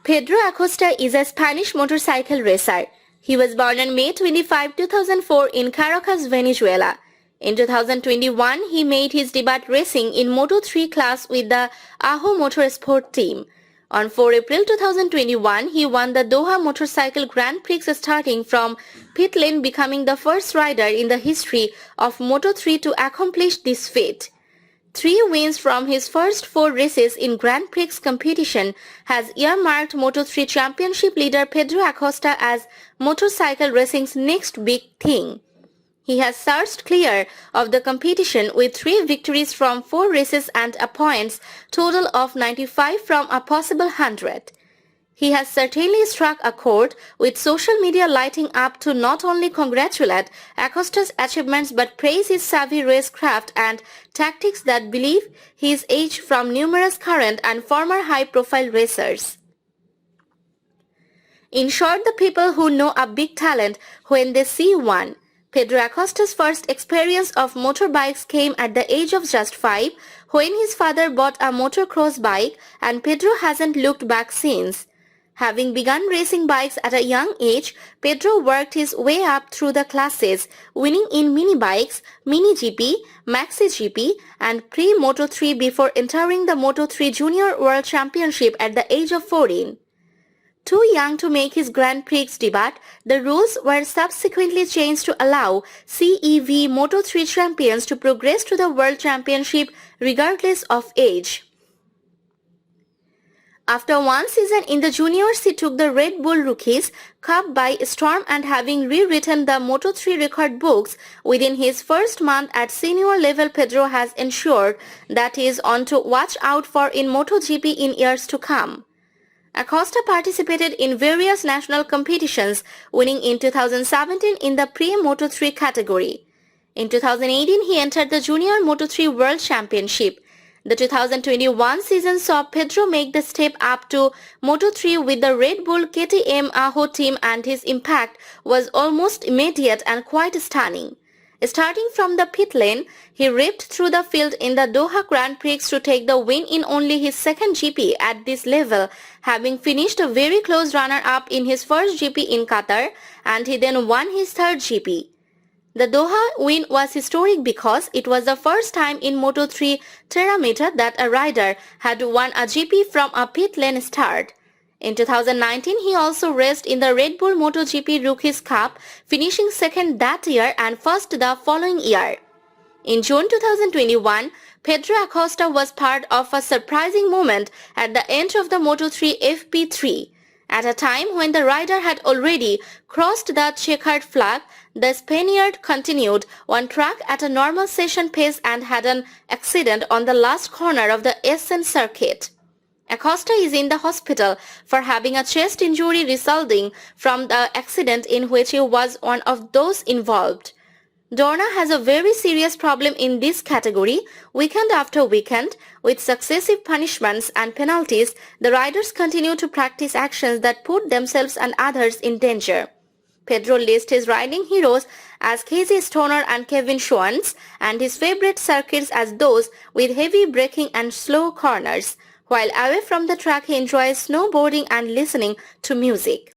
Pedro Acosta is a Spanish motorcycle racer. He was born on May 25, 2004 in Caracas, Venezuela. In 2021, he made his debut racing in Moto3 class with the Ajo Motorsport team. On 4 April 2021, he won the Doha Motorcycle Grand Prix starting from pit lane, becoming the first rider in the history of Moto3 to accomplish this feat. 3 wins from his first 4 races in Grand Prix competition has earmarked Moto3 Championship leader Pedro Acosta as motorcycle racing's next big thing. He has surged clear of the competition with 3 victories from 4 races and a points total of 95 from a possible 100. He has certainly struck a chord, with social media lighting up to not only congratulate Acosta's achievements but praise his savvy racecraft and tactics that believe his edge from numerous current and former high-profile racers. In short, the people who know a big talent when they see one. Pedro Acosta's first experience of motorbikes came at the age of just 5, when his father bought a motocross bike, and Pedro hasn't looked back since. Having begun racing bikes at a young age, Pedro worked his way up through the classes, winning in mini bikes, mini GP, maxi GP and pre-Moto3 before entering the Moto3 Junior World Championship at the age of 14. Too young to make his Grand Prix debut, the rules were subsequently changed to allow CEV Moto3 champions to progress to the World Championship regardless of age. After 1 season in the juniors, he took the Red Bull Rookies Cup by storm, and having rewritten the Moto3 record books within his first month at senior level, Pedro has ensured that he is on to watch out for in MotoGP in years to come. Acosta participated in various national competitions, winning in 2017 in the pre-Moto3 category. In 2018, he entered the Junior Moto3 World Championship. The 2021 season saw Pedro make the step up to Moto3 with the Red Bull KTM Ajo team, and his impact was almost immediate and quite stunning. Starting from the pit lane, he ripped through the field in the Doha Grand Prix to take the win in only his second GP at this level, having finished a very close runner-up in his first GP in Qatar, and he then won his third GP. The Doha win was historic because it was the first time in Moto3 Terrameter that a rider had won a GP from a pit lane start. In 2019, he also raced in the Red Bull MotoGP Rookies Cup, finishing second that year and first the following year. In June 2021, Pedro Acosta was part of a surprising moment at the end of the Moto3 FP3. At a time when the rider had already crossed the checkered flag, the Spaniard continued on track at a normal session pace and had an accident on the last corner of the Essen circuit. Acosta is in the hospital for having a chest injury resulting from the accident, in which he was one of those involved. Dorna has a very serious problem in this category. Weekend after weekend, with successive punishments and penalties, the riders continue to practice actions that put themselves and others in danger. Pedro lists his riding heroes as Casey Stoner and Kevin Schwantz, and his favorite circuits as those with heavy braking and slow corners. While away from the track, he enjoys snowboarding and listening to music.